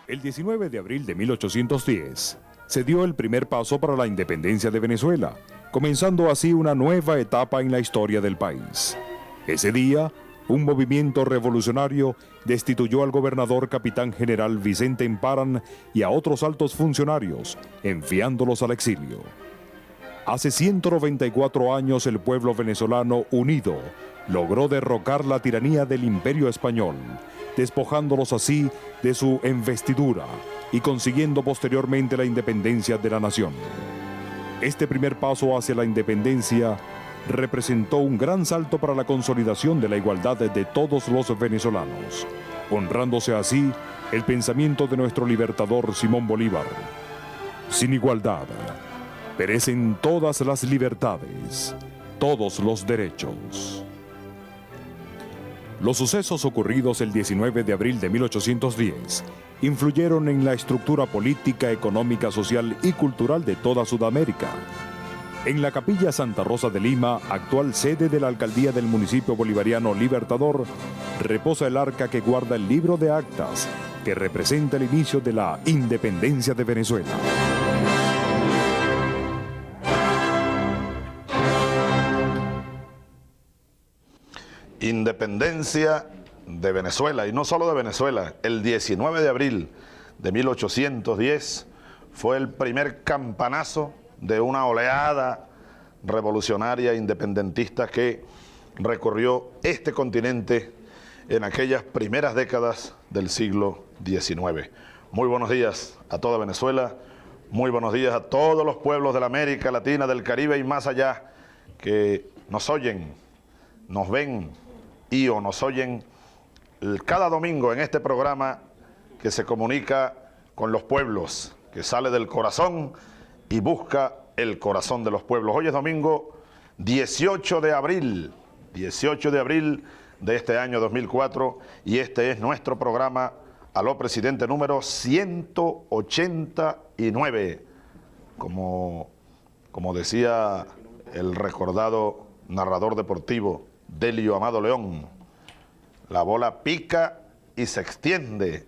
El 19 de abril de 1810 se dio el primer paso para la independencia de Venezuela, comenzando así una nueva etapa en la historia del país. Ese día, un movimiento revolucionario destituyó al gobernador capitán general Vicente Emparan y a otros altos funcionarios, enviándolos al exilio. Hace 194 años el pueblo venezolano unido logró derrocar la tiranía del Imperio Español, despojándolos así de su investidura y consiguiendo posteriormente la independencia de la nación. Este primer paso hacia la independencia representó un gran salto para la consolidación de la igualdad de todos los venezolanos, honrándose así el pensamiento de nuestro libertador Simón Bolívar. Sin igualdad, perecen todas las libertades, todos los derechos. Los sucesos ocurridos el 19 de abril de 1810 influyeron en la estructura política, económica, social y cultural de toda Sudamérica. En la Capilla Santa Rosa de Lima, actual sede de la alcaldía del municipio bolivariano Libertador, reposa el arca que guarda el libro de actas que representa el inicio de la independencia de Venezuela. Independencia de Venezuela, y no solo de Venezuela. El 19 de abril de 1810 fue el primer campanazo de una oleada revolucionaria independentista que recorrió este continente en aquellas primeras décadas del siglo XIX. Muy buenos días a toda Venezuela, muy buenos días a todos los pueblos de la América Latina, del Caribe y más allá, que nos oyen, nos ven o nos oyen cada domingo en este programa que se comunica con los pueblos, que sale del corazón y busca el corazón de los pueblos. Hoy es domingo 18 de abril de este año 2004, y este es nuestro programa Aló Presidente número 189. Como decía el recordado narrador deportivo Delio Amado León, la bola pica y se extiende.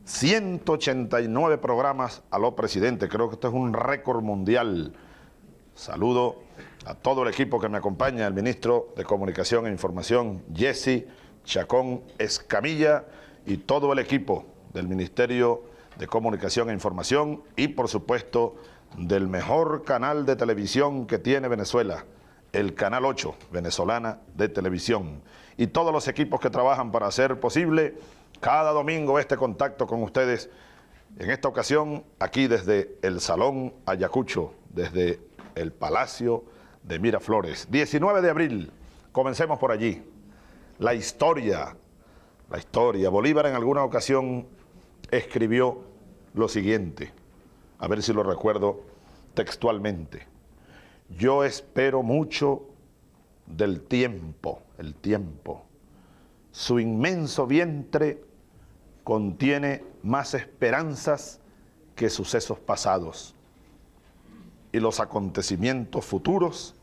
189 programas Aló Presidente, creo que esto es un récord mundial. Saludo a todo el equipo que me acompaña, el ministro de Comunicación e Información, Jesse Chacón Escamilla, y todo el equipo del Ministerio de Comunicación e Información y, por supuesto, del mejor canal de televisión que tiene Venezuela, el Canal 8 venezolana de televisión, y todos los equipos que trabajan para hacer posible cada domingo este contacto con ustedes. En esta ocasión, aquí desde el Salón Ayacucho, desde el Palacio de Miraflores. 19 de abril, comencemos por allí. La historia. Bolívar en alguna ocasión escribió lo siguiente, a ver si lo recuerdo textualmente: yo espero mucho del tiempo, el tiempo. Su inmenso vientre contiene más esperanzas que sucesos pasados, y los acontecimientos futuros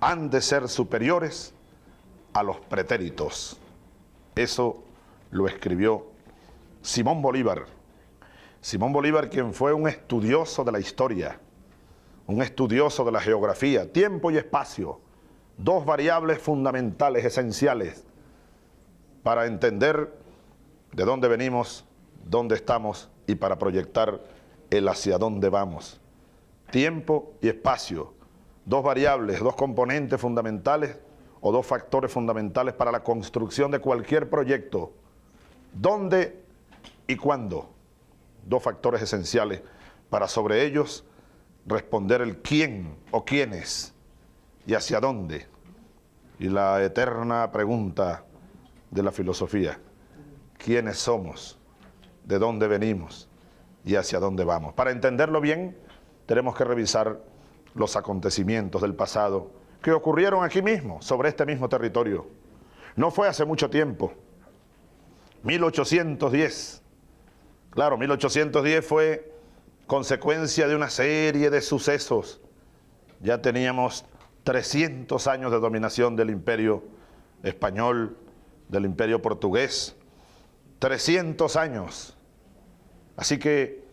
han de ser superiores a los pretéritos. Eso lo escribió Simón Bolívar. Simón Bolívar, quien fue un estudioso de la historia, un estudioso de la geografía, tiempo y espacio, dos variables fundamentales, esenciales, para entender de dónde venimos, dónde estamos y para proyectar el hacia dónde vamos. Tiempo y espacio, dos variables, dos componentes fundamentales o dos factores fundamentales para la construcción de cualquier proyecto. ¿Dónde y cuándo? Dos factores esenciales para sobre ellos responder el quién o quiénes y hacia dónde. Y la eterna pregunta de la filosofía: ¿quiénes somos? ¿De dónde venimos? ¿Y hacia dónde vamos? Para entenderlo bien, tenemos que revisar los acontecimientos del pasado que ocurrieron aquí mismo, sobre este mismo territorio. No fue hace mucho tiempo. 1810. Claro, 1810 fue consecuencia de una serie de sucesos. Ya teníamos 300 años de dominación del Imperio Español, del Imperio Portugués. 300 años. Así que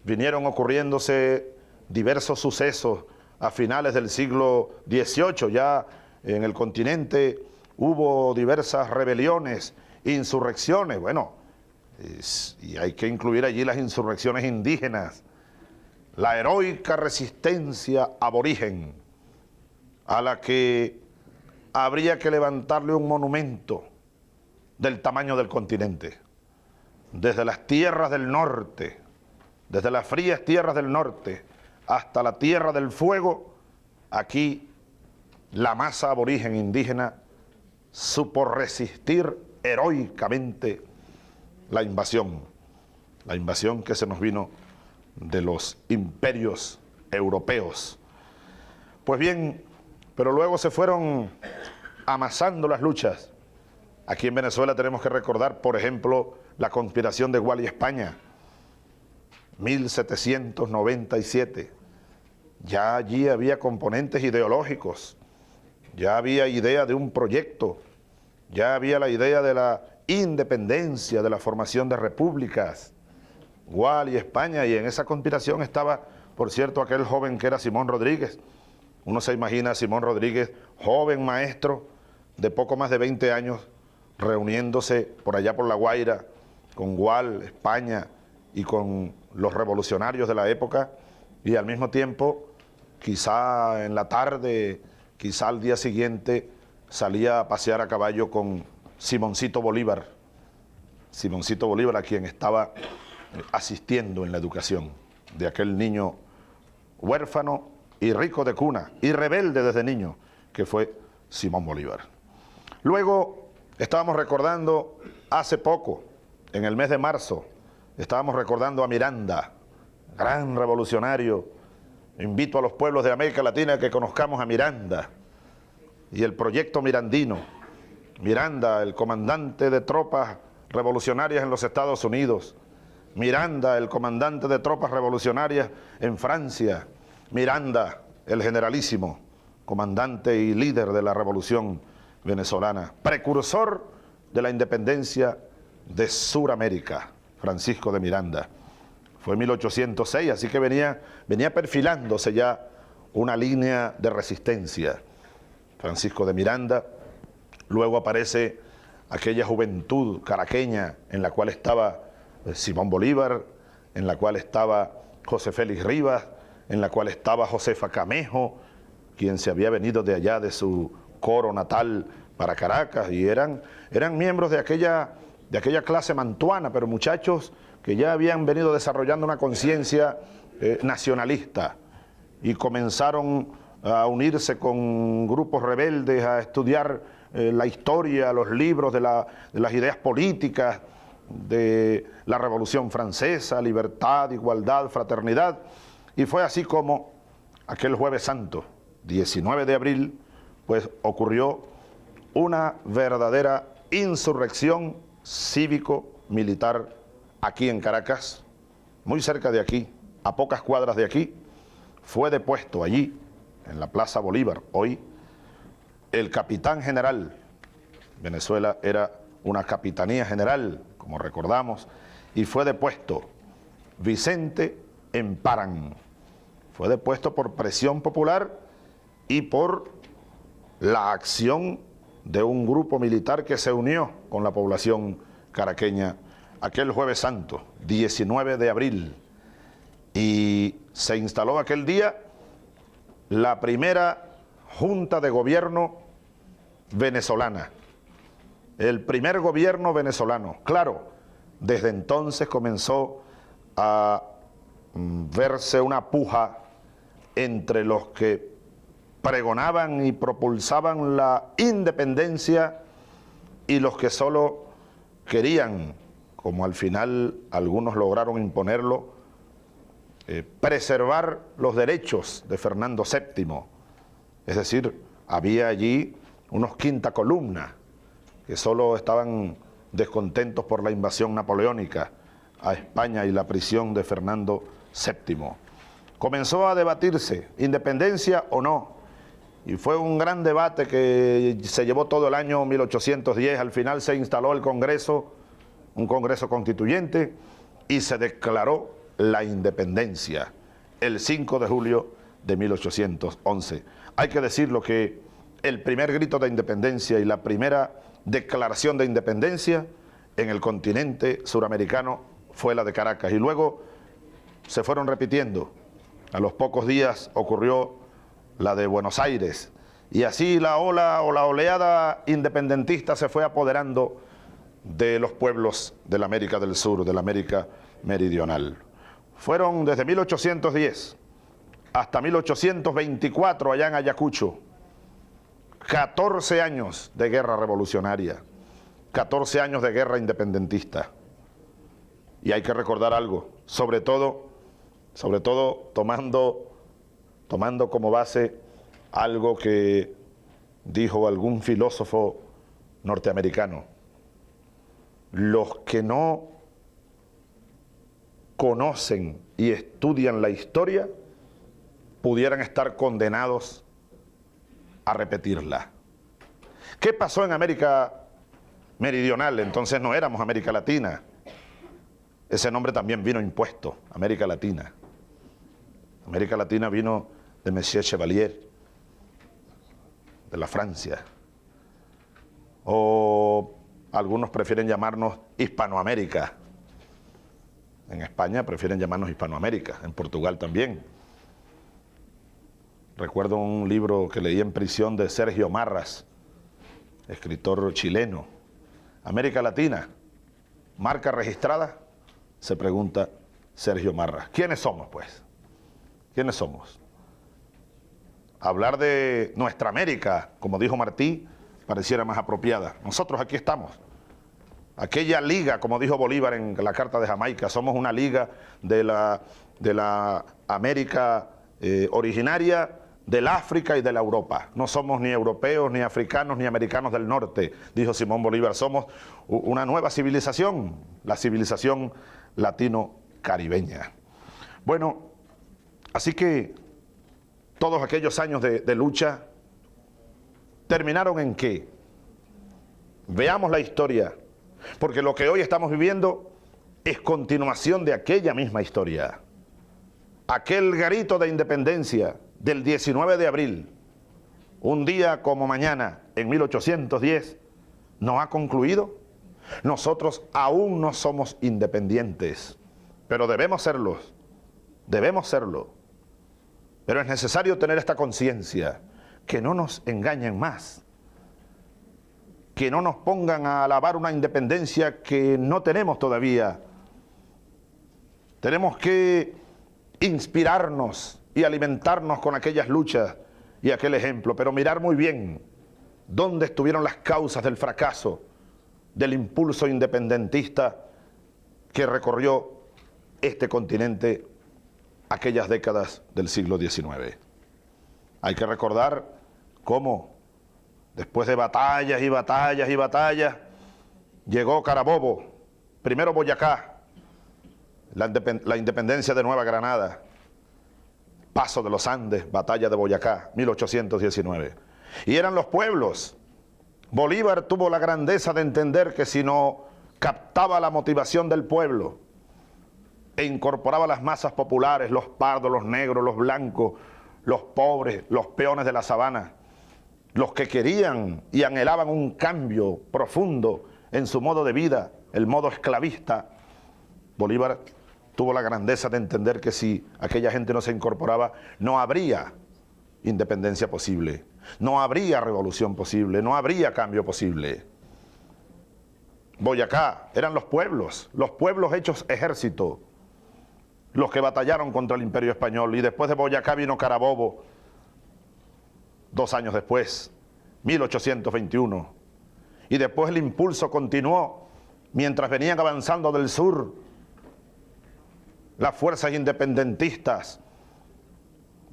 vinieron ocurriéndose diversos sucesos a finales del siglo XVIII. Ya en el continente hubo diversas rebeliones, insurrecciones. Bueno, y hay que incluir allí las insurrecciones indígenas, la heroica resistencia aborigen, a la que habría que levantarle un monumento del tamaño del continente. Desde las tierras del norte, desde las frías tierras del norte hasta la Tierra del Fuego, aquí la masa aborigen indígena supo resistir heroicamente la invasión que se nos vino de los imperios europeos. Pues bien, pero luego se fueron amasando las luchas. Aquí en Venezuela tenemos que recordar, por ejemplo, la conspiración de Gual y España, 1797. Ya allí había componentes ideológicos, ya había idea de un proyecto, ya había la idea de la independencia, de la formación de repúblicas. Gual y España, y en esa conspiración estaba, por cierto, aquel joven que era Simón Rodríguez. Uno se imagina a Simón Rodríguez, joven maestro de poco más de 20 años, reuniéndose por allá por La Guaira con Gual, España y con los revolucionarios de la época, y al mismo tiempo, quizá en la tarde, quizá al día siguiente, salía a pasear a caballo con Simoncito Bolívar, a quien estaba asistiendo en la educación de aquel niño huérfano y rico de cuna y rebelde desde niño, que fue Simón Bolívar. Luego estábamos recordando hace poco, en el mes de marzo, estábamos recordando a Miranda, gran revolucionario. Invito a los pueblos de América Latina a que conozcamos a Miranda y el proyecto mirandino. Miranda, el comandante de tropas revolucionarias en los Estados Unidos. Miranda, el comandante de tropas revolucionarias en Francia. Miranda, el generalísimo, comandante y líder de la revolución venezolana, precursor de la independencia de Suramérica, Francisco de Miranda. Fue en 1806, así que venía perfilándose ya una línea de resistencia. Francisco de Miranda. Luego aparece aquella juventud caraqueña en la cual estaba Simón Bolívar, en la cual estaba José Félix Rivas, en la cual estaba Josefa Camejo, quien se había venido de allá de su coro natal para Caracas, y eran miembros de aquella clase mantuana, pero muchachos que ya habían venido desarrollando una conciencia nacionalista y comenzaron a unirse con grupos rebeldes, a estudiar la historia, los libros de las ideas políticas, de la Revolución Francesa, libertad, igualdad, fraternidad. Y fue así como aquel Jueves Santo, 19 de abril, pues ocurrió una verdadera insurrección cívico-militar aquí en Caracas, muy cerca de aquí, a pocas cuadras de aquí. Fue depuesto allí, en la Plaza Bolívar, hoy, el capitán general. Venezuela era una capitanía general, como recordamos, y fue depuesto Vicente Emparan. Fue depuesto por presión popular y por la acción de un grupo militar que se unió con la población caraqueña aquel Jueves Santo, 19 de abril. Y se instaló aquel día la primera Junta de Gobierno venezolana, el primer gobierno venezolano. Claro, desde entonces comenzó a verse una puja entre los que pregonaban y propulsaban la independencia y los que solo querían, como al final algunos lograron imponerlo, preservar los derechos de Fernando VII. Es decir, había allí unos quinta columna que solo estaban descontentos por la invasión napoleónica a España y la prisión de Fernando VII. Comenzó a debatirse, independencia o no, y fue un gran debate que se llevó todo el año 1810. Al final se instaló el Congreso, un Congreso constituyente, y se declaró la independencia el 5 de julio de 1811. Hay que decirlo que el primer grito de independencia y la primera declaración de independencia en el continente suramericano fue la de Caracas, y luego se fueron repitiendo. A los pocos días ocurrió la de Buenos Aires, y así la ola o la oleada independentista se fue apoderando de los pueblos de la América del Sur, de la América meridional. Fueron desde 1810 hasta 1824 allá en Ayacucho, 14 años de guerra revolucionaria, 14 años de guerra independentista. Y hay que recordar algo, sobre todo tomando como base algo que dijo algún filósofo norteamericano. Los que no conocen y estudian la historia pudieran estar condenados a repetirla. ¿Qué pasó en América Meridional? Entonces no éramos América Latina. Ese nombre también vino impuesto, América Latina. América Latina vino de Monsieur Chevalier, de la Francia. O algunos prefieren llamarnos Hispanoamérica. En España prefieren llamarnos Hispanoamérica, en Portugal también. Recuerdo un libro que leí en prisión de Sergio Marras, escritor chileno. América Latina, marca registrada, se pregunta Sergio Marras. ¿Quiénes somos, pues? ¿Quiénes somos? Hablar de nuestra América, como dijo Martí, pareciera más apropiada. Nosotros aquí estamos. Aquella liga, como dijo Bolívar en la Carta de Jamaica, somos una liga de la América originaria, del África y de la Europa. No somos ni europeos, ni africanos, ni americanos del norte, dijo Simón Bolívar. Somos una nueva civilización, la civilización latino-caribeña. Bueno, así que todos aquellos años de lucha terminaron en qué. Veamos la historia, porque lo que hoy estamos viviendo es continuación de aquella misma historia. Aquel grito de independencia del 19 de abril, un día como mañana, en 1810, ¿no ha concluido? Nosotros aún no somos independientes, pero debemos serlo. Pero es necesario tener esta conciencia, que no nos engañen más, que no nos pongan a alabar una independencia que no tenemos todavía. Tenemos que inspirarnos y alimentarnos con aquellas luchas y aquel ejemplo, pero mirar muy bien dónde estuvieron las causas del fracaso del impulso independentista que recorrió este continente aquellas décadas del siglo XIX. Hay que recordar cómo, después de batallas y batallas y batallas, llegó Carabobo, primero Boyacá, la independencia de Nueva Granada, Paso de los Andes, batalla de Boyacá, 1819. Y eran los pueblos. Bolívar tuvo la grandeza de entender que si no captaba la motivación del pueblo e incorporaba las masas populares, los pardos, los negros, los blancos, los pobres, los peones de la sabana, los que querían y anhelaban un cambio profundo en su modo de vida, el modo esclavista, Bolívar tuvo la grandeza de entender que si aquella gente no se incorporaba, no habría independencia posible, no habría revolución posible, no habría cambio posible. Boyacá eran los pueblos hechos ejército, los que batallaron contra el Imperio Español, y después de Boyacá vino Carabobo, 2 años después, 1821, y después el impulso continuó mientras venían avanzando del sur las fuerzas independentistas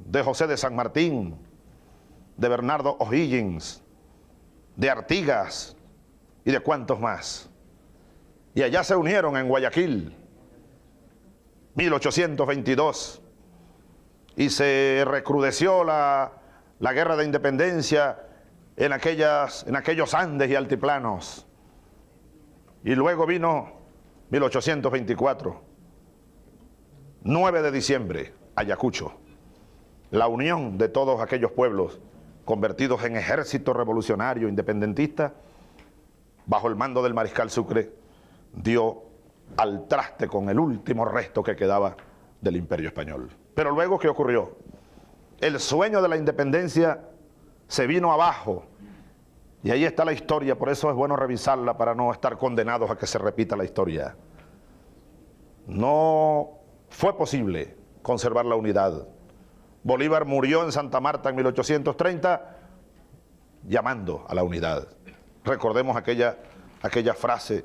de José de San Martín, de Bernardo O'Higgins, de Artigas y de cuantos más. Y allá se unieron en Guayaquil, 1822, y se recrudeció la guerra de independencia en aquellos Andes y altiplanos. Y luego vino 1824, 9 de diciembre, Ayacucho. La unión de todos aquellos pueblos convertidos en ejército revolucionario independentista, bajo el mando del mariscal Sucre, dio al traste con el último resto que quedaba del Imperio Español. Pero luego, ¿qué ocurrió? El sueño de la independencia se vino abajo, y ahí está la historia. Por eso es bueno revisarla para no estar condenados a que se repita la historia. No fue posible conservar la unidad. Bolívar murió en Santa Marta en 1830 llamando a la unidad. Recordemos aquella frase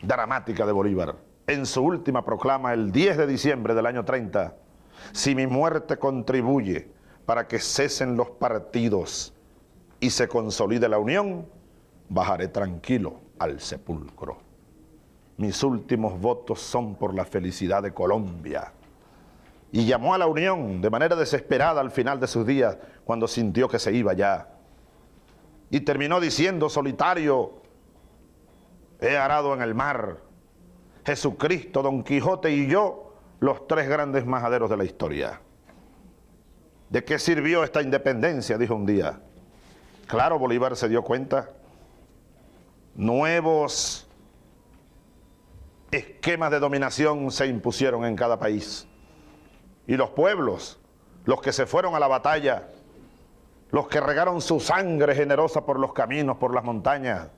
dramática de Bolívar en su última proclama el 10 de diciembre del año 30: si mi muerte contribuye para que cesen los partidos y se consolide la unión, bajaré tranquilo al sepulcro. Mis últimos votos son por la felicidad de Colombia. Y llamó a la unión de manera desesperada al final de sus días, cuando sintió que se iba ya. Y terminó diciendo solitario: he arado en el mar, Jesucristo, Don Quijote y yo, los tres grandes majaderos de la historia. ¿De qué sirvió esta independencia?, dijo un día. Claro, Bolívar se dio cuenta. Nuevos esquemas de dominación se impusieron en cada país. Y los pueblos, los que se fueron a la batalla, los que regaron su sangre generosa por los caminos, por las montañas,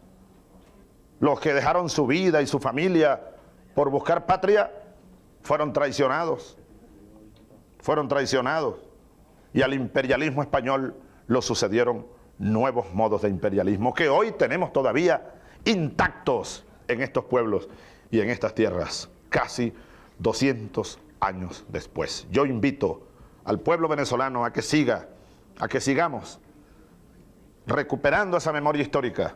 los que dejaron su vida y su familia por buscar patria, fueron traicionados. Fueron traicionados. Y al imperialismo español lo sucedieron nuevos modos de imperialismo que hoy tenemos todavía intactos en estos pueblos y en estas tierras, casi 200 años después. Yo invito al pueblo venezolano a que sigamos recuperando esa memoria histórica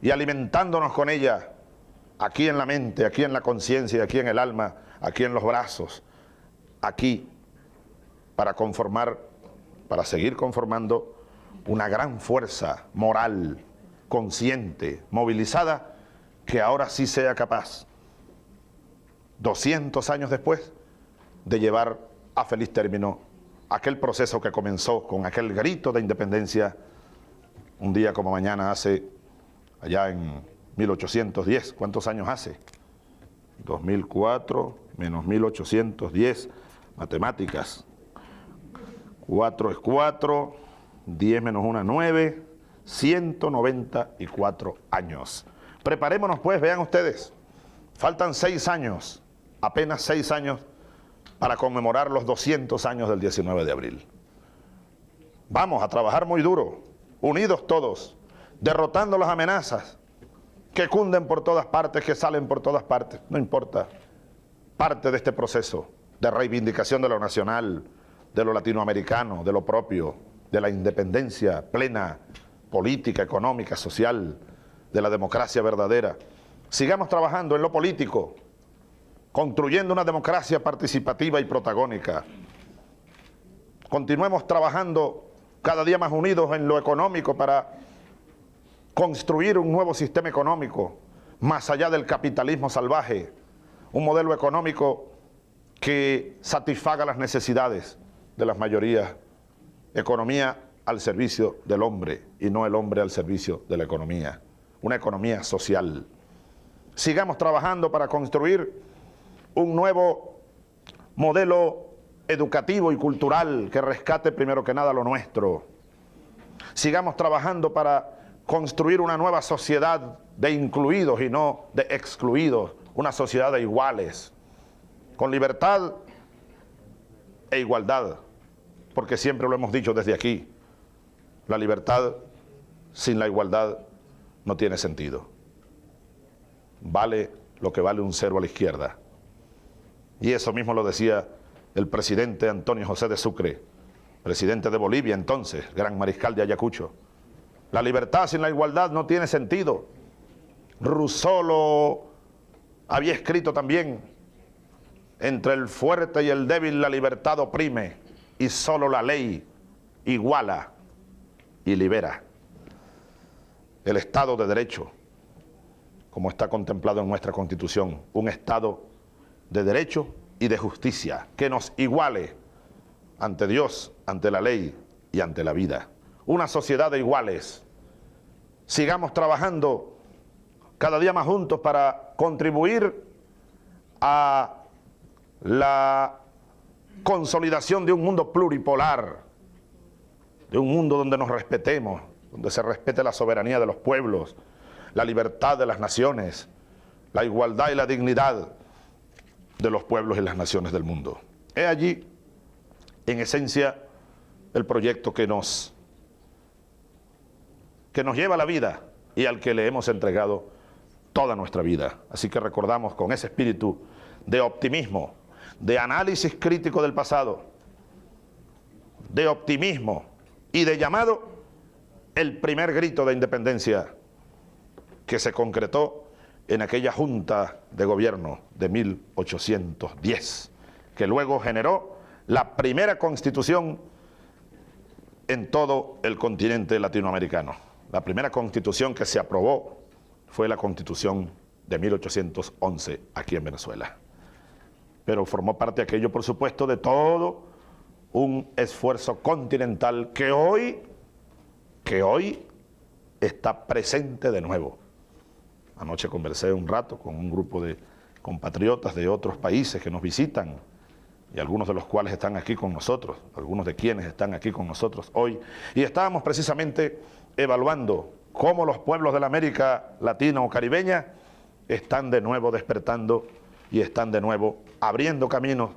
y alimentándonos con ella, aquí en la mente, aquí en la conciencia, aquí en el alma, aquí en los brazos, aquí, para seguir conformando una gran fuerza moral, consciente, movilizada, que ahora sí sea capaz, 200 años después, de llevar a feliz término aquel proceso que comenzó con aquel grito de independencia un día como mañana allá en 1810. ¿Cuántos años hace? 2004 menos 1810, matemáticas. 4 es 4, 10 menos 1 es 9, 194 años. Preparémonos pues, vean ustedes, faltan 6 años, apenas 6 años, para conmemorar los 200 años del 19 de abril. Vamos a trabajar muy duro, unidos todos, derrotando las amenazas que cunden por todas partes, que salen por todas partes, no importa. Parte de este proceso de reivindicación de lo nacional, de lo latinoamericano, de lo propio, de la independencia plena, política, económica, social, de la democracia verdadera. Sigamos trabajando en lo político, construyendo una democracia participativa y protagónica. Continuemos trabajando cada día más unidos en lo económico para construir un nuevo sistema económico, más allá del capitalismo salvaje, un modelo económico que satisfaga las necesidades de las mayorías, economía al servicio del hombre y no el hombre al servicio de la economía, una economía social. Sigamos trabajando para construir un nuevo modelo educativo y cultural que rescate primero que nada lo nuestro. Sigamos trabajando para construir una nueva sociedad de incluidos y no de excluidos, una sociedad de iguales, con libertad e igualdad, porque siempre lo hemos dicho desde aquí, la libertad sin la igualdad no tiene sentido. Vale lo que vale un cero a la izquierda. Y eso mismo lo decía el presidente Antonio José de Sucre, presidente de Bolivia entonces, gran mariscal de Ayacucho. La libertad sin la igualdad no tiene sentido. Rousseau lo había escrito también: entre el fuerte y el débil la libertad oprime, y solo la ley iguala y libera. El Estado de Derecho, como está contemplado en nuestra Constitución, un Estado de derecho y de justicia, que nos iguale ante Dios, ante la ley y ante la vida. Una sociedad de iguales. Sigamos trabajando cada día más juntos para contribuir a la consolidación de un mundo pluripolar, de un mundo donde nos respetemos, donde se respete la soberanía de los pueblos, la libertad de las naciones, la igualdad y la dignidad de los pueblos y las naciones del mundo. He allí, en esencia, el proyecto que nos lleva a la vida y al que le hemos entregado toda nuestra vida. Así que recordamos con ese espíritu de optimismo, de análisis crítico del pasado, de optimismo y de llamado, el primer grito de independencia que se concretó en aquella Junta de Gobierno de 1810, que luego generó la primera constitución en todo el continente latinoamericano. La primera constitución que se aprobó fue la Constitución de 1811 aquí en Venezuela. Pero formó parte aquello, por supuesto, de todo un esfuerzo continental que hoy está presente de nuevo. Anoche conversé un rato con un grupo de compatriotas de otros países que nos visitan, y algunos de los cuales están aquí con nosotros, algunos de quienes están aquí con nosotros hoy, y estábamos precisamente evaluando cómo los pueblos de la América Latina o Caribeña están de nuevo despertando y están de nuevo abriendo caminos.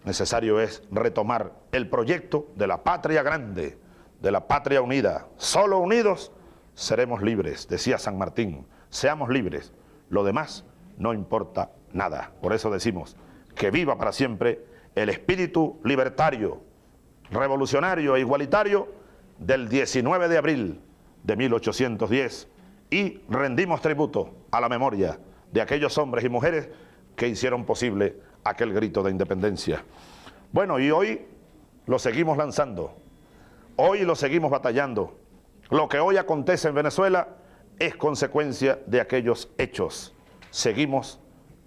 Necesario es retomar el proyecto de la patria grande, de la patria unida. Solo unidos seremos libres, decía San Martín. Seamos libres, lo demás no importa nada. Por eso decimos que viva para siempre el espíritu libertario, revolucionario e igualitario del 19 de abril de 1810 y rendimos tributo a la memoria de aquellos hombres y mujeres que hicieron posible aquel grito de independencia. Bueno, y hoy lo seguimos lanzando, hoy lo seguimos batallando. Lo que hoy acontece en Venezuela es consecuencia de aquellos hechos. Seguimos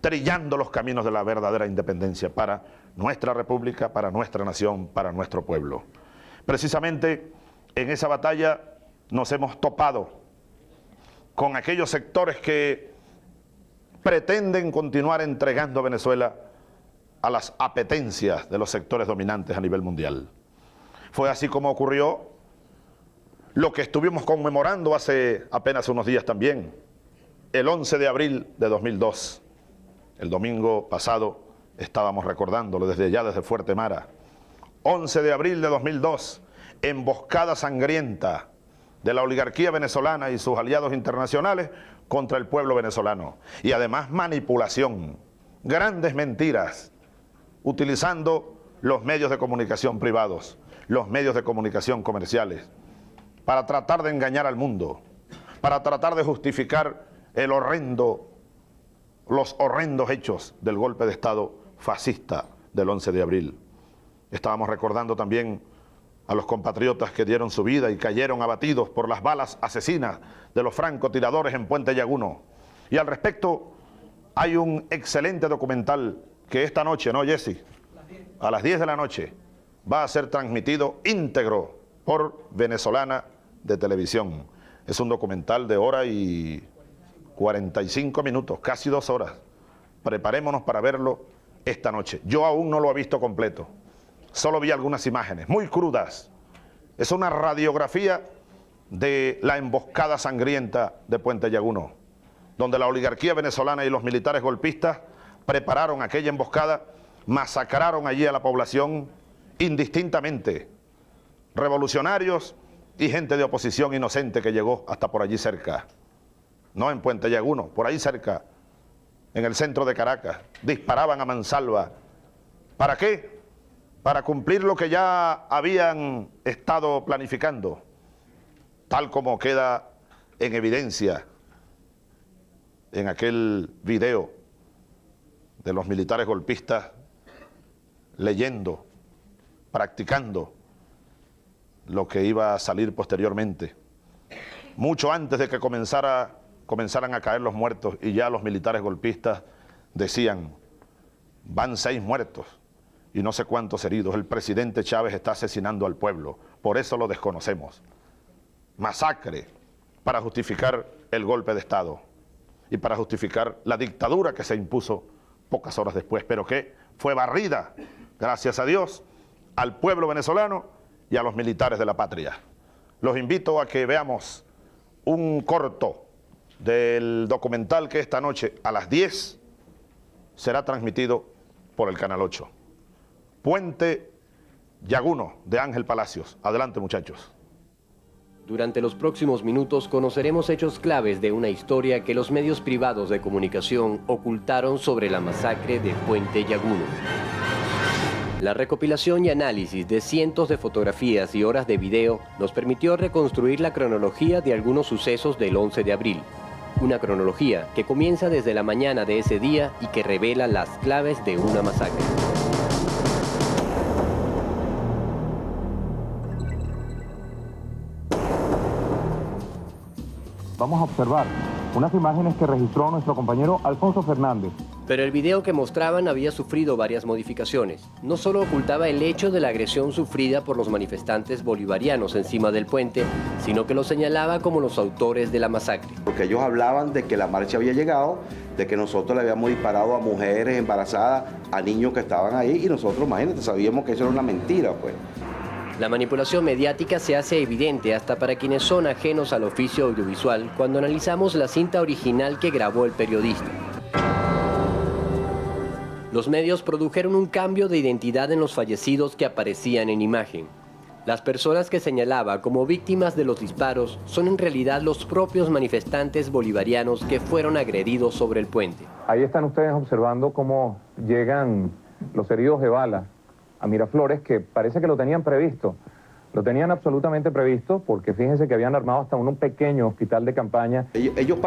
trillando los caminos de la verdadera independencia para nuestra república, para nuestra nación, para nuestro pueblo. Precisamente en esa batalla nos hemos topado con aquellos sectores que pretenden continuar entregando a Venezuela a las apetencias de los sectores dominantes a nivel mundial. Fue así como ocurrió lo que estuvimos conmemorando hace apenas unos días también, el 11 de abril de 2002. El domingo pasado estábamos recordándolo desde allá, desde Fuerte Mara. 11 de abril de 2002, emboscada sangrienta de la oligarquía venezolana y sus aliados internacionales contra el pueblo venezolano. Y además manipulación, grandes mentiras, utilizando los medios de comunicación privados, los medios de comunicación comerciales, para tratar de engañar al mundo, para tratar de justificar los horrendos hechos del golpe de Estado fascista del 11 de abril. Estábamos recordando también a los compatriotas que dieron su vida y cayeron abatidos por las balas asesinas de los francotiradores en Puente Llaguno. Y al respecto hay un excelente documental que esta noche, ¿no, Jesse? A las 10 de la noche va a ser transmitido íntegro por Venezolana de Televisión. Es un documental de hora y 45 minutos, casi 2 horas. Preparémonos para verlo esta noche. Yo aún no lo he visto completo. Solo vi algunas imágenes, muy crudas. Es una radiografía de la emboscada sangrienta de Puente Llaguno, donde la oligarquía venezolana y los militares golpistas prepararon aquella emboscada, masacraron allí a la población indistintamente, revolucionarios y gente de oposición inocente que llegó hasta por allí cerca. No en Puente Llaguno, por ahí cerca, en el centro de Caracas. Disparaban a mansalva. ¿Para qué? Para cumplir lo que ya habían estado planificando, tal como queda en evidencia en aquel video de los militares golpistas leyendo, practicando lo que iba a salir posteriormente. Mucho antes de que comenzaran a caer los muertos, y ya los militares golpistas decían: Van 6 muertos y no sé cuántos heridos. El presidente Chávez está asesinando al pueblo, por eso lo desconocemos. Masacre para justificar el golpe de Estado y para justificar la dictadura que se impuso pocas horas después, pero que fue barrida, gracias a Dios, al pueblo venezolano y a los militares de la patria. Los invito a que veamos un corto del documental que esta noche a las 10 será transmitido por el Canal 8. Puente Yaguno, de Ángel Palacios. Adelante, muchachos. Durante los próximos minutos conoceremos hechos claves de una historia que los medios privados de comunicación ocultaron sobre la masacre de Puente Yaguno. La recopilación y análisis de cientos de fotografías y horas de video nos permitió reconstruir la cronología de algunos sucesos del 11 de abril. Una cronología que comienza desde la mañana de ese día y que revela las claves de una masacre. Vamos a observar unas imágenes que registró nuestro compañero Alfonso Fernández. Pero el video que mostraban había sufrido varias modificaciones. No solo ocultaba el hecho de la agresión sufrida por los manifestantes bolivarianos encima del puente, sino que lo señalaba como los autores de la masacre. Porque ellos hablaban de que la marcha había llegado, de que nosotros le habíamos disparado a mujeres embarazadas, a niños que estaban ahí, y nosotros, imagínate, sabíamos que eso era una mentira, pues. La manipulación mediática se hace evidente hasta para quienes son ajenos al oficio audiovisual cuando analizamos la cinta original que grabó el periodista. Los medios produjeron un cambio de identidad en los fallecidos que aparecían en imagen. Las personas que señalaba como víctimas de los disparos son en realidad los propios manifestantes bolivarianos que fueron agredidos sobre el puente. Ahí están ustedes observando cómo llegan los heridos de bala a Miraflores, que parece que lo tenían previsto. Lo tenían absolutamente previsto porque fíjense que habían armado hasta un pequeño hospital de campaña. Ellos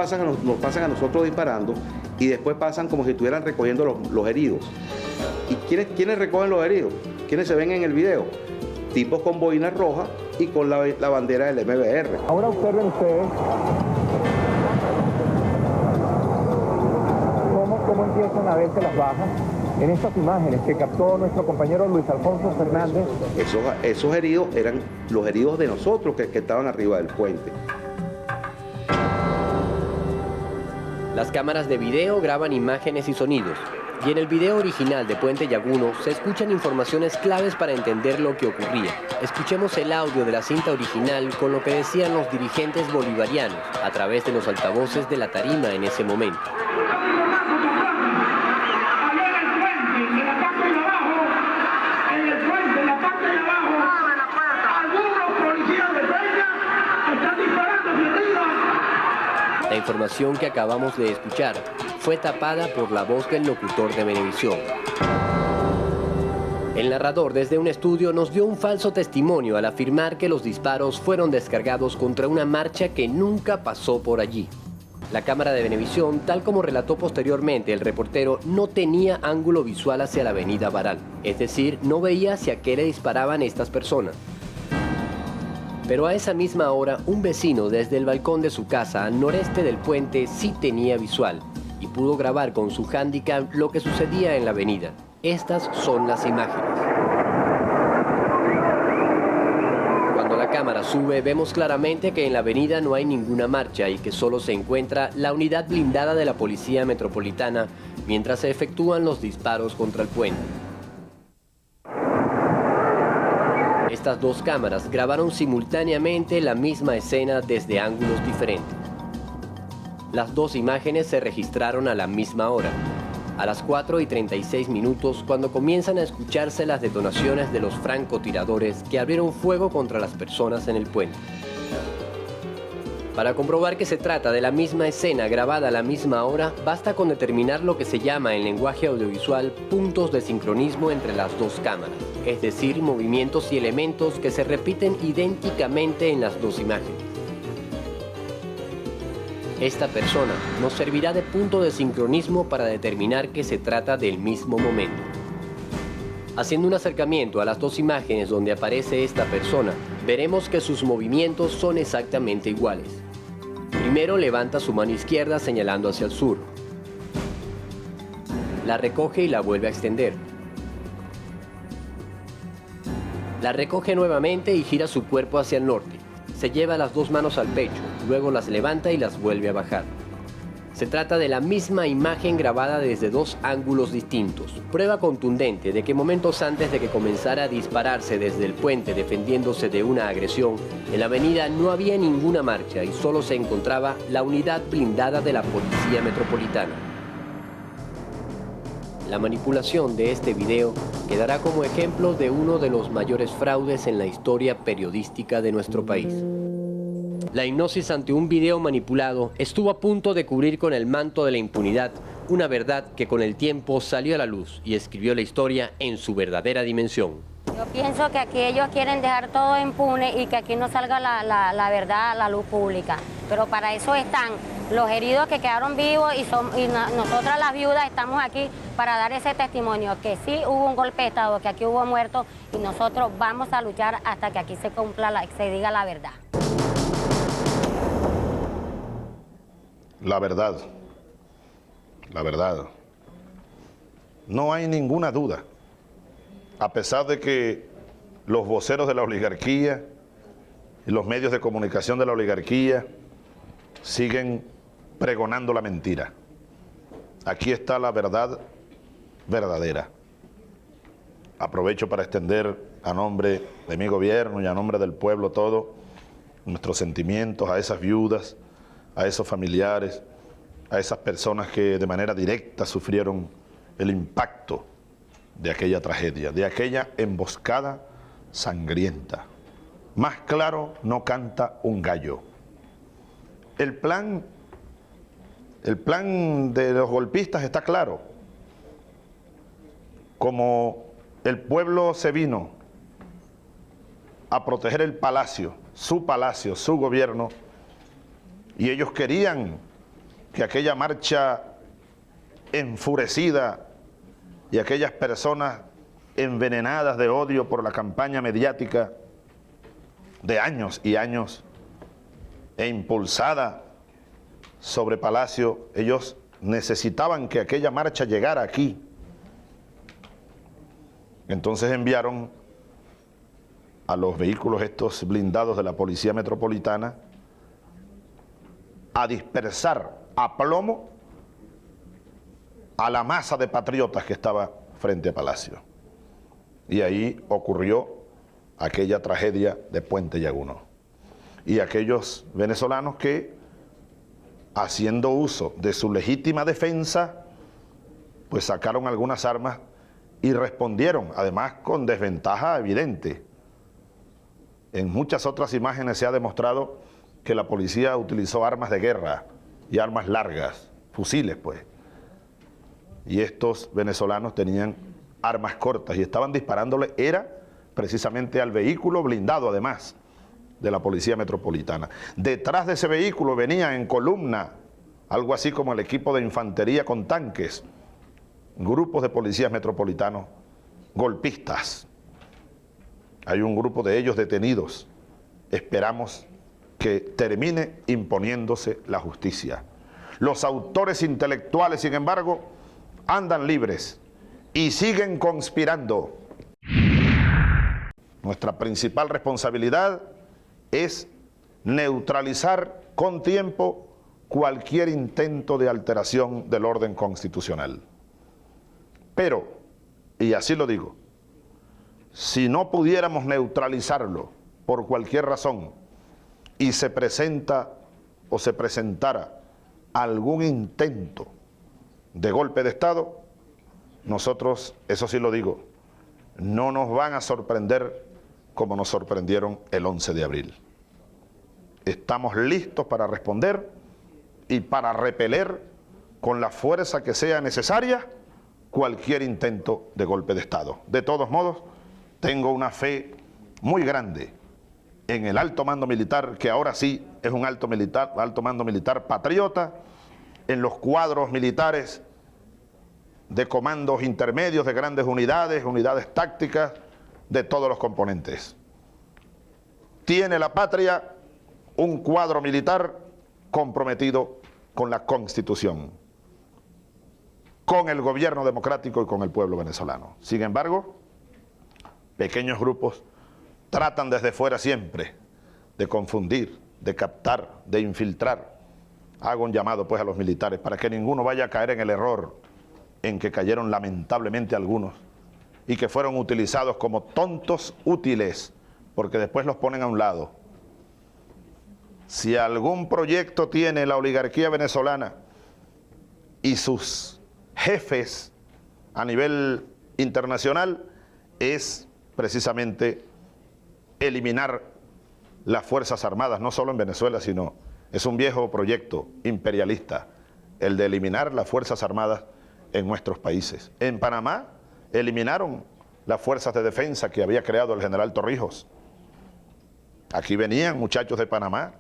nos pasan a nosotros disparando y después pasan como si estuvieran recogiendo los heridos. ¿Y quiénes recogen los heridos? ¿Quiénes se ven en el video? Tipos con boinas rojas y con la bandera del MBR. Ahora observen ustedes cómo empiezan a verse las bajas en estas imágenes que captó nuestro compañero Luis Alfonso Fernández. Esos heridos eran los heridos de nosotros que estaban arriba del puente. Las cámaras de video graban imágenes y sonidos. Y en el video original de Puente Yaguno se escuchan informaciones claves para entender lo que ocurría. Escuchemos el audio de la cinta original con lo que decían los dirigentes bolivarianos a través de los altavoces de la tarima en ese momento. La información que acabamos de escuchar fue tapada por la voz del locutor de Venevisión. El narrador desde un estudio nos dio un falso testimonio al afirmar que los disparos fueron descargados contra una marcha que nunca pasó por allí. La cámara de Venevisión, tal como relató posteriormente el reportero, no tenía ángulo visual hacia la avenida Baral, es decir, no veía hacia qué le disparaban estas personas. Pero a esa misma hora, un vecino desde el balcón de su casa al noreste del puente sí tenía visual y pudo grabar con su handicap lo que sucedía en la avenida. Estas son las imágenes. Cuando la cámara sube, vemos claramente que en la avenida no hay ninguna marcha y que solo se encuentra la unidad blindada de la Policía Metropolitana mientras se efectúan los disparos contra el puente. Estas dos cámaras grabaron simultáneamente la misma escena desde ángulos diferentes. Las dos imágenes se registraron a la misma hora, a las 4:36 minutos, cuando comienzan a escucharse las detonaciones de los francotiradores que abrieron fuego contra las personas en el puente. Para comprobar que se trata de la misma escena grabada a la misma hora, basta con determinar lo que se llama en lenguaje audiovisual puntos de sincronismo entre las dos cámaras, es decir, movimientos y elementos que se repiten idénticamente en las dos imágenes. Esta persona nos servirá de punto de sincronismo para determinar que se trata del mismo momento. Haciendo un acercamiento a las dos imágenes donde aparece esta persona, veremos que sus movimientos son exactamente iguales. Primero levanta su mano izquierda señalando hacia el sur. la recoge y la vuelve a extender. La recoge nuevamente y gira su cuerpo hacia el norte. Se lleva las dos manos al pecho, luego las levanta y las vuelve a bajar. Se trata de la misma imagen grabada desde dos ángulos distintos, prueba contundente de que momentos antes de que comenzara a dispararse desde el puente defendiéndose de una agresión, en la avenida no había ninguna marcha y solo se encontraba la unidad blindada de la Policía Metropolitana. La manipulación de este video quedará como ejemplo de uno de los mayores fraudes en la historia periodística de nuestro país. La hipnosis ante un video manipulado estuvo a punto de cubrir con el manto de la impunidad una verdad que con el tiempo salió a la luz y escribió la historia en su verdadera dimensión. Yo pienso que aquí ellos quieren dejar todo impune y que aquí no salga la verdad a la luz pública. Pero para eso están los heridos que quedaron vivos y nosotras las viudas estamos aquí para dar ese testimonio, que sí hubo un golpe de Estado, que aquí hubo muertos y nosotros vamos a luchar hasta que aquí se cumpla, se diga la verdad. La verdad, la verdad. No hay ninguna duda, a pesar de que los voceros de la oligarquía y los medios de comunicación de la oligarquía siguen pregonando la mentira. Aquí está la verdad verdadera. Aprovecho para extender a nombre de mi gobierno y a nombre del pueblo todo nuestros sentimientos a esas viudas, a esos familiares, a esas personas que de manera directa sufrieron el impacto de aquella tragedia, de aquella emboscada sangrienta. Más claro no canta un gallo. El plan de los golpistas está claro. Como el pueblo se vino a proteger el palacio, su gobierno, y ellos querían que aquella marcha enfurecida y aquellas personas envenenadas de odio por la campaña mediática de años y años e impulsada sobre Palacio, ellos necesitaban que aquella marcha llegara aquí. Entonces enviaron a los vehículos estos blindados de la Policía Metropolitana a dispersar a plomo a la masa de patriotas que estaba frente a Palacio. Y ahí ocurrió aquella tragedia de Puente Llaguno. Y aquellos venezolanos que, haciendo uso de su legítima defensa, pues sacaron algunas armas y respondieron, además con desventaja evidente. En muchas otras imágenes se ha demostrado que la policía utilizó armas de guerra y armas largas, fusiles pues. Y estos venezolanos tenían armas cortas y estaban disparándole, era precisamente al vehículo blindado además de la Policía Metropolitana. Detrás de ese vehículo venía en columna, algo así como el equipo de infantería con tanques, grupos de policías metropolitanos golpistas. Hay un grupo de ellos detenidos. Esperamos que termine imponiéndose la justicia. Los autores intelectuales, sin embargo, andan libres y siguen conspirando. Nuestra principal responsabilidad es neutralizar con tiempo cualquier intento de alteración del orden constitucional. Pero, y así lo digo, si no pudiéramos neutralizarlo por cualquier razón y se presenta o se presentara algún intento de golpe de Estado, nosotros, eso sí lo digo, no nos van a sorprender como nos sorprendieron el 11 de abril. Estamos listos para responder y para repeler con la fuerza que sea necesaria cualquier intento de golpe de Estado. De todos modos, tengo una fe muy grande en el alto mando militar, que ahora sí es un alto mando militar patriota, en los cuadros militares de comandos intermedios, de grandes unidades, unidades tácticas, de todos los componentes. Tiene la patria un cuadro militar comprometido con la Constitución. con el gobierno democrático y con el pueblo venezolano. Sin embargo, pequeños grupos tratan desde fuera siempre de confundir, de captar, de infiltrar. Hago un llamado pues a los militares para que ninguno vaya a caer en el error en que cayeron lamentablemente algunos y que fueron utilizados como tontos útiles, porque después los ponen a un lado. Si algún proyecto tiene la oligarquía venezolana y sus jefes a nivel internacional, es precisamente eliminar las Fuerzas Armadas, no solo en Venezuela, sino es un viejo proyecto imperialista, el de eliminar las Fuerzas Armadas en nuestros países. En Panamá eliminaron las fuerzas de defensa que había creado el general Torrijos. Aquí venían muchachos de Panamá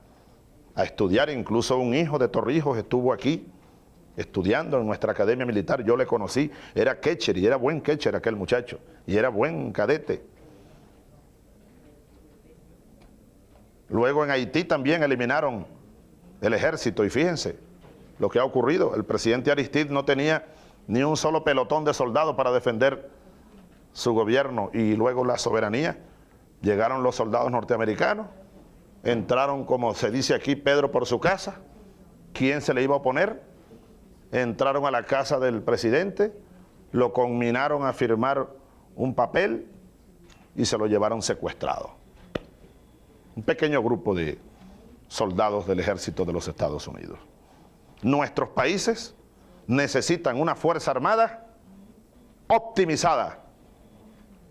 a estudiar, incluso un hijo de Torrijos estuvo aquí estudiando en nuestra academia militar. Yo le conocí, era catcher y era buen catcher aquel muchacho, y era buen cadete. Luego en Haití también eliminaron el ejército, y fíjense lo que ha ocurrido. El presidente Aristide no tenía ni un solo pelotón de soldados para defender su gobierno y luego la soberanía. Llegaron los soldados norteamericanos, entraron, como se dice aquí, Pedro por su casa. ¿Quién se le iba a oponer? Entraron a la casa del presidente, lo conminaron a firmar un papel y se lo llevaron secuestrado. Un pequeño grupo de soldados del ejército de los Estados Unidos. Nuestros países necesitan una fuerza armada optimizada,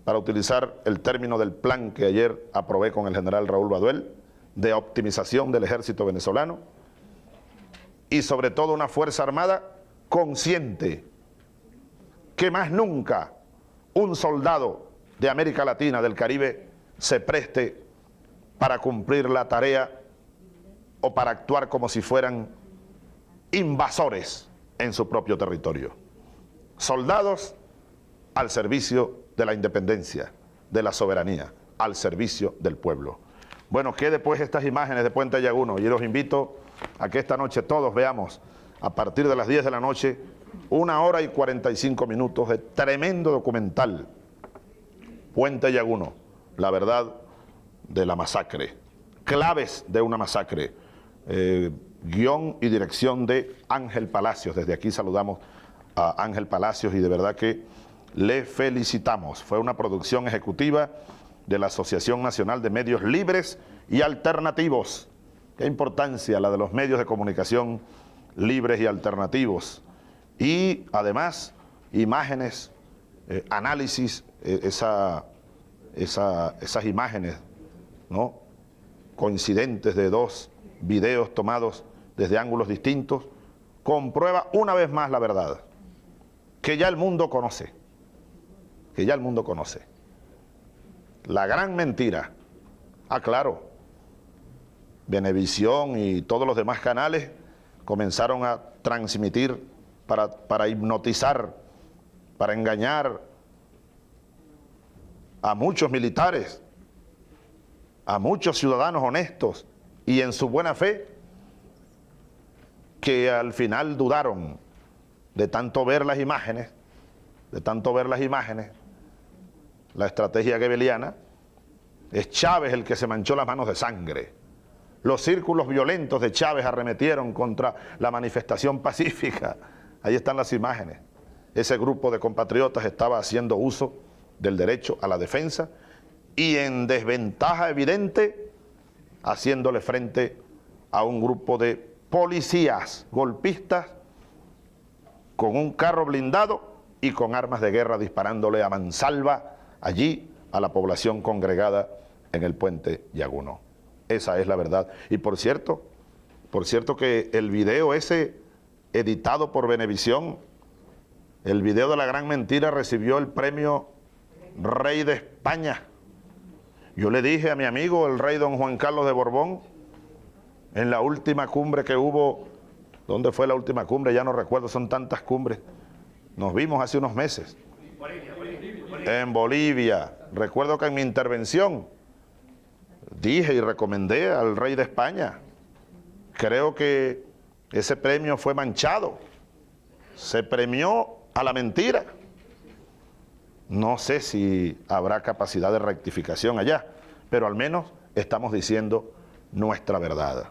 para utilizar el término del plan que ayer aprobé con el general Raúl Baduel, de optimización del ejército venezolano, y sobre todo una fuerza armada consciente, que más nunca un soldado de América Latina, del Caribe, se preste para cumplir la tarea o para actuar como si fueran invasores en su propio territorio. Soldados al servicio de la independencia, de la soberanía, al servicio del pueblo. Bueno, quede pues estas imágenes de Puente Llaguno, y los invito a que esta noche todos veamos, a partir de las 10 de la noche, 1 hora y 45 minutos de tremendo documental, Puente Llaguno, la verdad de la masacre, claves de una masacre, guión y dirección de Ángel Palacios. Desde aquí saludamos a Ángel Palacios y de verdad que le felicitamos. Fue una producción ejecutiva de la Asociación Nacional de Medios Libres y Alternativos. Qué importancia la de los medios de comunicación libres y alternativos. Y además, imágenes, análisis, esas imágenes, ¿no?, coincidentes de dos videos tomados desde ángulos distintos, comprueba una vez más la verdad, que ya el mundo conoce. Que ya el mundo conoce. La gran mentira. Ah, claro, Venevisión y todos los demás canales comenzaron a transmitir para hipnotizar, para engañar a muchos militares, a muchos ciudadanos honestos y en su buena fe, que al final dudaron de tanto ver las imágenes, la estrategia goebbeliana. Es Chávez el que se manchó las manos de sangre. Los círculos violentos de Chávez arremetieron contra la manifestación pacífica. Ahí están las imágenes. Ese grupo de compatriotas estaba haciendo uso del derecho a la defensa y en desventaja evidente, haciéndole frente a un grupo de policías golpistas con un carro blindado y con armas de guerra disparándole a mansalva allí a la población congregada en el Puente Llaguno. Esa es la verdad. Y por cierto que el video ese editado por Venevisión, el video de la gran mentira, recibió el premio Rey de España. Yo le dije a mi amigo el rey don Juan Carlos de Borbón, en la última cumbre que hubo, ¿dónde fue la última cumbre? Ya no recuerdo, son tantas cumbres. Nos vimos hace unos meses. En Bolivia. Recuerdo que en mi intervención dije y recomendé al rey de España. Creo que ese premio fue manchado. Se premió a la mentira. No sé si habrá capacidad de rectificación allá, pero al menos estamos diciendo nuestra verdad.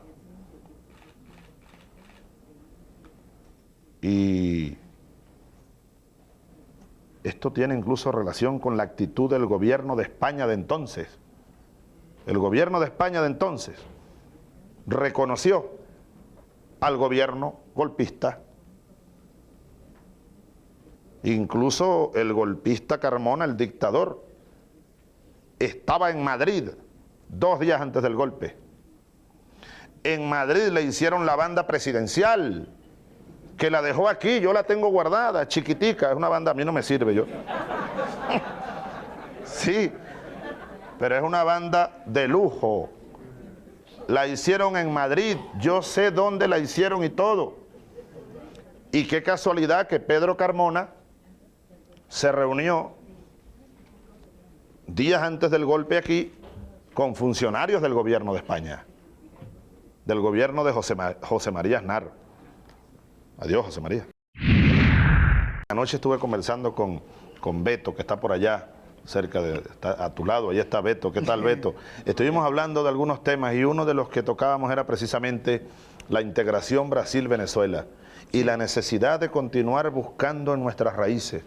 Y esto tiene incluso relación con la actitud del gobierno de España de entonces. El gobierno de España de entonces reconoció al gobierno golpista. Incluso el golpista Carmona, el dictador, estaba en Madrid 2 días antes del golpe. En Madrid le hicieron la banda presidencial, que la dejó aquí, yo la tengo guardada, chiquitica, es una banda, a mí no me sirve yo. Sí, pero es una banda de lujo. La hicieron en Madrid, yo sé dónde la hicieron y todo. Y qué casualidad que Pedro Carmona se reunió días antes del golpe aquí con funcionarios del gobierno de España, del gobierno de José María Aznar. Adiós, José María. Anoche estuve conversando con Beto, que está por allá, cerca de, está a tu lado, ahí está Beto. ¿Qué tal, Beto? Estuvimos hablando de algunos temas y uno de los que tocábamos era precisamente la integración Brasil-Venezuela y la necesidad de continuar buscando en nuestras raíces.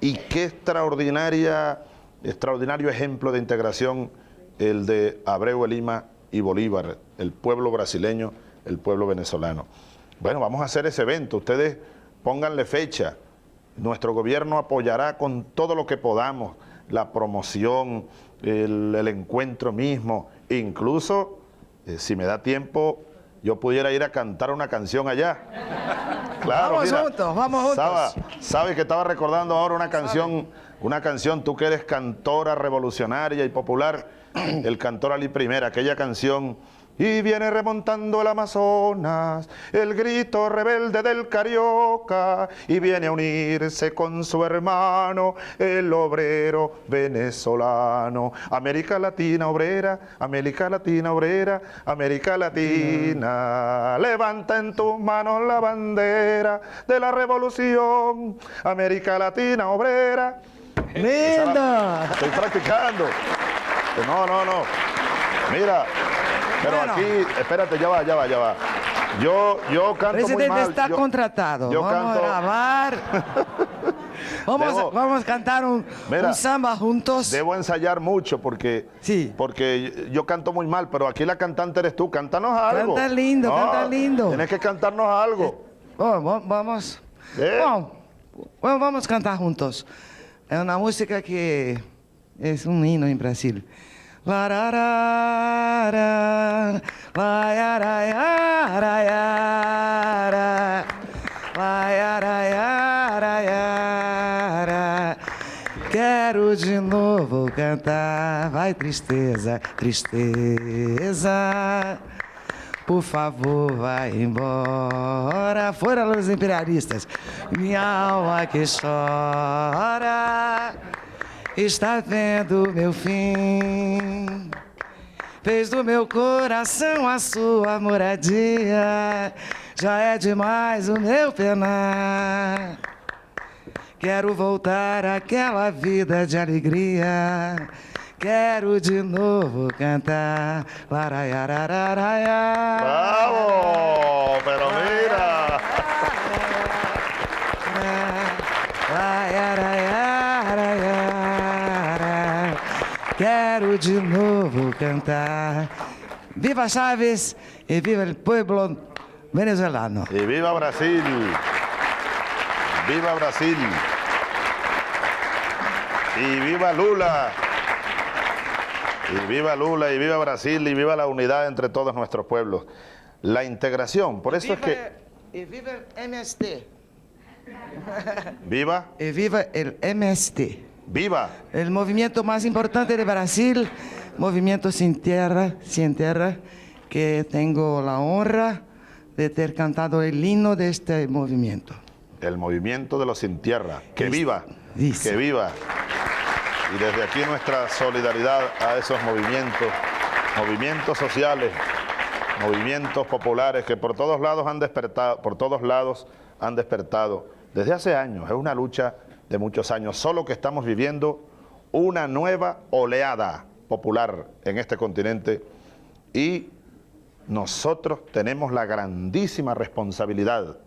Y qué extraordinario ejemplo de integración el de Abreu de Lima y Bolívar, el pueblo brasileño, el pueblo venezolano. Bueno, vamos a hacer ese evento, ustedes pónganle fecha, nuestro gobierno apoyará con todo lo que podamos, la promoción, el encuentro mismo, incluso, si me da tiempo, yo pudiera ir a cantar una canción allá. Claro, vamos mira, juntos, vamos juntos. Sabe que estaba recordando ahora una canción, tú que eres cantora revolucionaria y popular, el cantor Ali Primera, aquella canción. Y viene remontando el Amazonas, el grito rebelde del carioca, y viene a unirse con su hermano, el obrero venezolano. América Latina obrera, América Latina obrera, América Latina, levanta en tus manos la bandera de la revolución, América Latina obrera. ¡Linda! Estoy practicando. No. Mira. Pero bueno, aquí, espérate, ya va. Yo canto presidente muy mal. está contratado. Vamos a grabar. Vamos a cantar un samba juntos. Debo ensayar mucho porque yo canto muy mal, pero aquí la cantante eres tú. Cántanos algo. Canta lindo, canta lindo. Tienes que cantarnos algo. Vamos a cantar juntos. Es una música que es un himno en Brasil. Lararara, layarayarayara, layarayarayara. Quero de novo cantar, vai tristeza, tristeza, por favor vai embora, fora los imperialistas, minha alma que chora. Está vendo meu fim, fez do meu coração a sua moradia, já é demais o meu penar. Quero voltar àquela vida de alegria, quero de novo cantar. Laraiarararaia. ¡Bravo! Pero mira. Quero de novo cantar. Viva Chávez e viva el pueblo venezolano. Y viva Brasil. Viva Brasil. Y viva Lula. Y viva Lula, y viva Brasil, y viva la unidad entre todos nuestros pueblos. La integración, por eso es que... Y viva el MST. ¿Viva? Y viva el MST. ¡Viva! El movimiento más importante de Brasil, Movimiento Sin Tierra, que tengo la honra de ter cantado el himno de este movimiento. El movimiento de los sin tierra. ¡Que viva! Dice. ¡Que viva! Y desde aquí nuestra solidaridad a esos movimientos sociales, movimientos populares que por todos lados han despertado desde hace años, es una lucha de muchos años, solo que estamos viviendo una nueva oleada popular en este continente y nosotros tenemos la grandísima responsabilidad,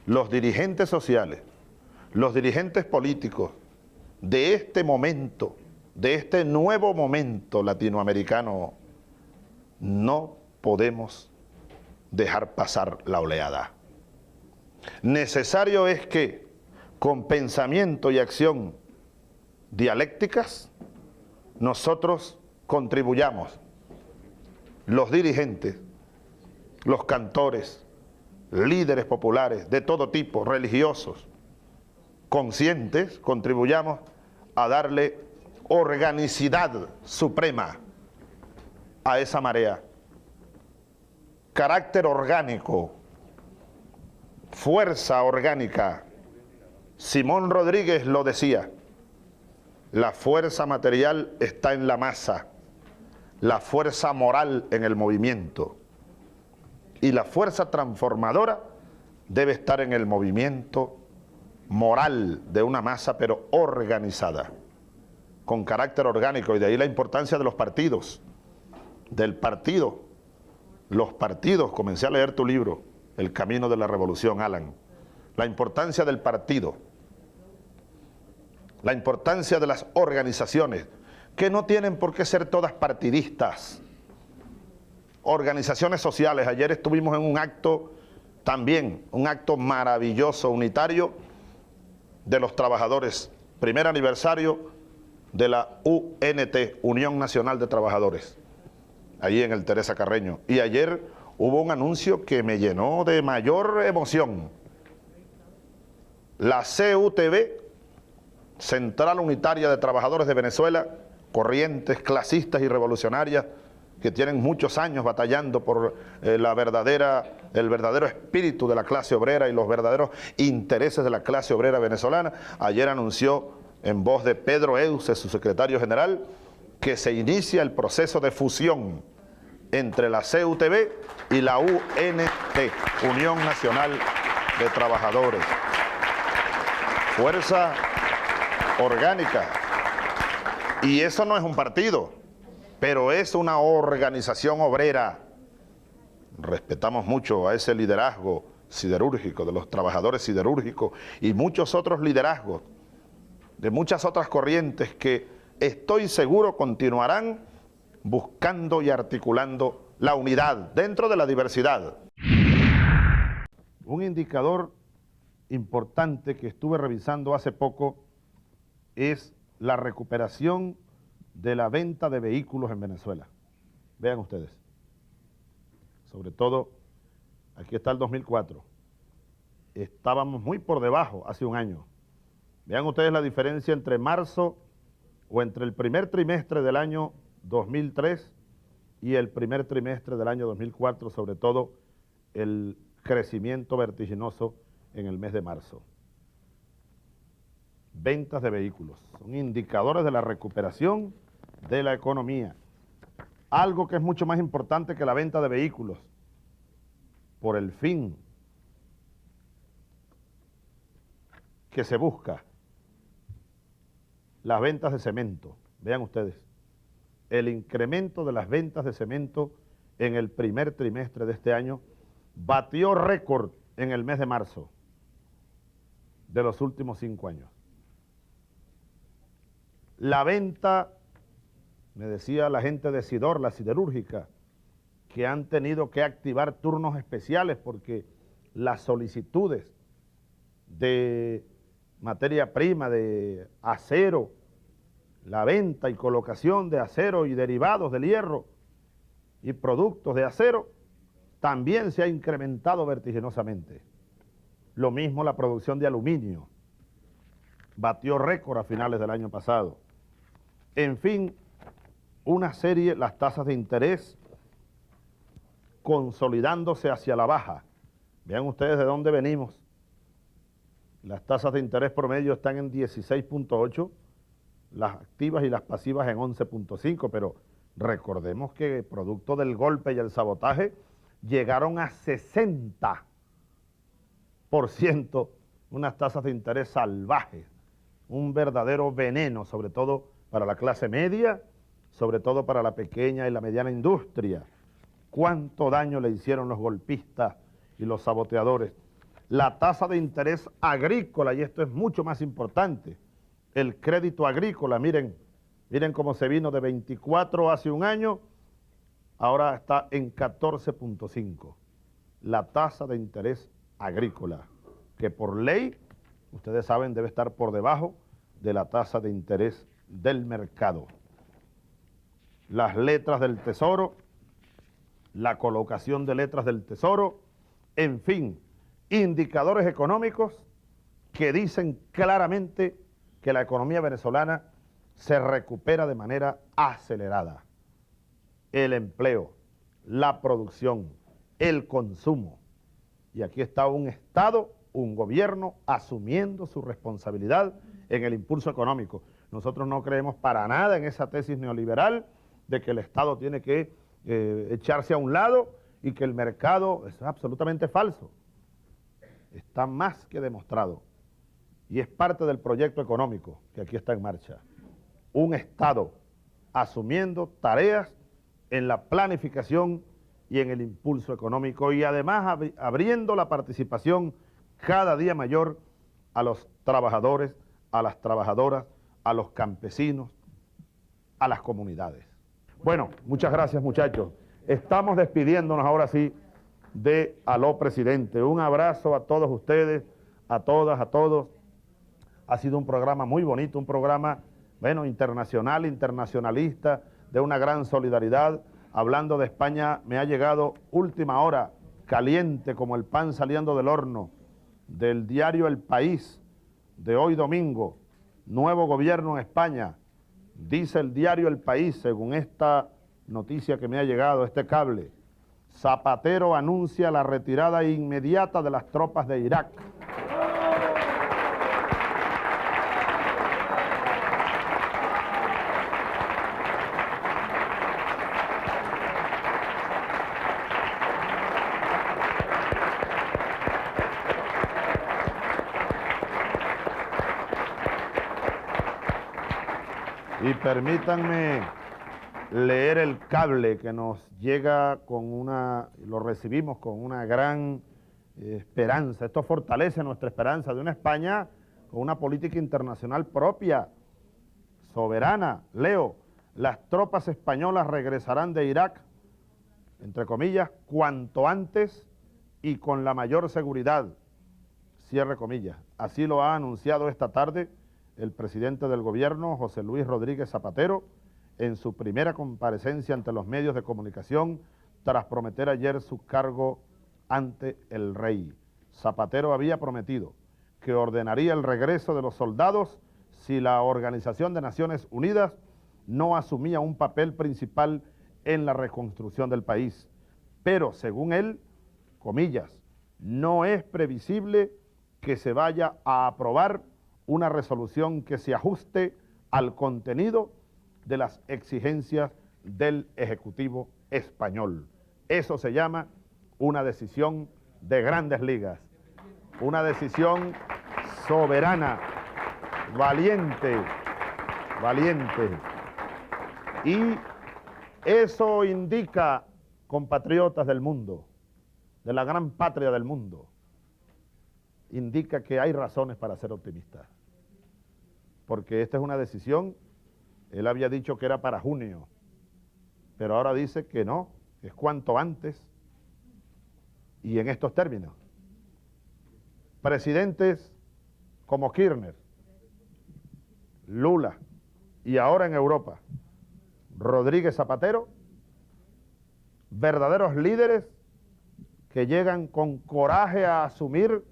los dirigentes sociales, los dirigentes políticos de este momento, de este nuevo momento latinoamericano, no podemos dejar pasar la oleada. Necesario es que con pensamiento y acción dialécticas nosotros contribuyamos, los dirigentes, los cantores, líderes populares de todo tipo, religiosos, conscientes, contribuyamos a darle organicidad suprema a esa marea, carácter orgánico, fuerza orgánica. Simón Rodríguez lo decía, la fuerza material está en la masa, la fuerza moral en el movimiento y la fuerza transformadora debe estar en el movimiento moral de una masa pero organizada, con carácter orgánico, y de ahí la importancia de los partidos, del partido. Los partidos, comencé a leer tu libro, El Camino de la Revolución, Alan, la importancia del partido, la importancia de las organizaciones, que no tienen por qué ser todas partidistas, organizaciones sociales. Ayer estuvimos en un acto también, un acto maravilloso, unitario, de los trabajadores, primer aniversario de la UNT, Unión Nacional de Trabajadores, allí en el Teresa Carreño. Y ayer hubo un anuncio que me llenó de mayor emoción. La CUTV, Central Unitaria de Trabajadores de Venezuela, corrientes clasistas y revolucionarias que tienen muchos años batallando por el verdadero espíritu de la clase obrera y los verdaderos intereses de la clase obrera venezolana, ayer anunció en voz de Pedro Euce, su secretario general, que se inicia el proceso de fusión entre la CUTV y la UNT, Unión Nacional de Trabajadores. Fuerza orgánica. Y eso no es un partido, pero es una organización obrera. Respetamos mucho a ese liderazgo siderúrgico, de los trabajadores siderúrgicos y muchos otros liderazgos, de muchas otras corrientes que estoy seguro continuarán buscando y articulando la unidad dentro de la diversidad. Un indicador importante que estuve revisando hace poco es la recuperación de la venta de vehículos en Venezuela. Vean ustedes, sobre todo, aquí está el 2004, estábamos muy por debajo hace un año. Vean ustedes la diferencia entre marzo o entre el primer trimestre del año 2003 y el primer trimestre del año 2004, sobre todo el crecimiento vertiginoso en el mes de marzo. Ventas de vehículos son indicadores de la recuperación de la economía. Algo que es mucho más importante que la venta de vehículos, por el fin que se busca, las ventas de cemento. Vean ustedes, el incremento de las ventas de cemento en el primer trimestre de este año batió récord en el mes de marzo de los últimos 5 años. La venta, me decía la gente de Sidor, la siderúrgica, que han tenido que activar turnos especiales porque las solicitudes de materia prima, de acero, la venta y colocación de acero y derivados del hierro y productos de acero, también se ha incrementado vertiginosamente. Lo mismo la producción de aluminio, batió récord a finales del año pasado. En fin, una serie, las tasas de interés consolidándose hacia la baja. Vean ustedes de dónde venimos. Las tasas de interés promedio están en 16.8, las activas y las pasivas en 11.5, pero recordemos que producto del golpe y el sabotaje llegaron a 60%, unas tasas de interés salvajes, un verdadero veneno, sobre todo para la clase media, sobre todo para la pequeña y la mediana industria. ¿Cuánto daño le hicieron los golpistas y los saboteadores? La tasa de interés agrícola, y esto es mucho más importante, el crédito agrícola, miren cómo se vino de 24 hace un año, ahora está en 14.5. La tasa de interés agrícola, que por ley, ustedes saben, debe estar por debajo de la tasa de interés del mercado. Las letras del Tesoro, la colocación de letras del Tesoro, en fin, indicadores económicos que dicen claramente que la economía venezolana se recupera de manera acelerada. El empleo, la producción, el consumo. Y aquí está un Estado, un gobierno asumiendo su responsabilidad en el impulso económico. Nosotros no creemos para nada en esa tesis neoliberal de que el Estado tiene que echarse a un lado y que el mercado, eso es absolutamente falso. Está más que demostrado y es parte del proyecto económico que aquí está en marcha. Un Estado asumiendo tareas en la planificación y en el impulso económico y además abriendo la participación cada día mayor a los trabajadores, a las trabajadoras, a los campesinos, a las comunidades. Bueno, muchas gracias, muchachos. Estamos despidiéndonos ahora sí de Aló Presidente. Un abrazo a todos ustedes, a todas, a todos. Ha sido un programa muy bonito, un programa, bueno, internacional, internacionalista, de una gran solidaridad. Hablando de España, me ha llegado última hora, caliente como el pan saliendo del horno, del diario El País, de hoy domingo. Nuevo gobierno en España. Dice el diario El País, según esta noticia que me ha llegado, este cable, Zapatero anuncia la retirada inmediata de las tropas de Irak. Y permítanme leer el cable que nos llega lo recibimos con una gran esperanza. Esto fortalece nuestra esperanza de una España con una política internacional propia, soberana. Leo, las tropas españolas regresarán de Irak, entre comillas, cuanto antes y con la mayor seguridad, cierre comillas. Así lo ha anunciado esta tarde el presidente del gobierno, José Luis Rodríguez Zapatero, en su primera comparecencia ante los medios de comunicación, tras prometer ayer su cargo ante el rey. Zapatero había prometido que ordenaría el regreso de los soldados si la Organización de Naciones Unidas no asumía un papel principal en la reconstrucción del país. Pero, según él, comillas, no es previsible que se vaya a aprobar una resolución que se ajuste al contenido de las exigencias del Ejecutivo español. Eso se llama una decisión de grandes ligas, una decisión soberana, valiente, valiente. Y eso indica, compatriotas del mundo, de la gran patria del mundo, indica que hay razones para ser optimistas. Porque esta es una decisión, él había dicho que era para junio, pero ahora dice que no, que es cuanto antes y en estos términos. Presidentes como Kirchner, Lula y ahora en Europa, Rodríguez Zapatero, verdaderos líderes que llegan con coraje a asumir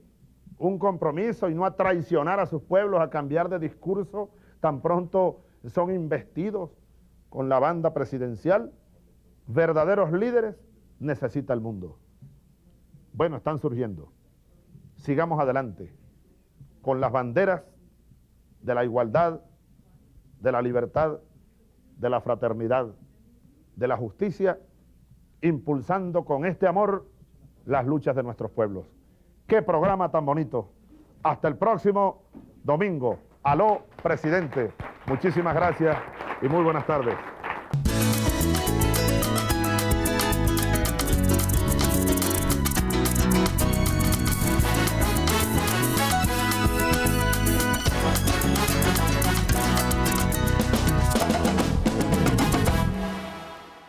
un compromiso y no a traicionar a sus pueblos, a cambiar de discurso tan pronto son investidos con la banda presidencial. Verdaderos líderes necesita el mundo. Bueno, están surgiendo. Sigamos adelante con las banderas de la igualdad, de la libertad, de la fraternidad, de la justicia, impulsando con este amor las luchas de nuestros pueblos. ¡Qué programa tan bonito! Hasta el próximo domingo. Aló, presidente. Muchísimas gracias y muy buenas tardes.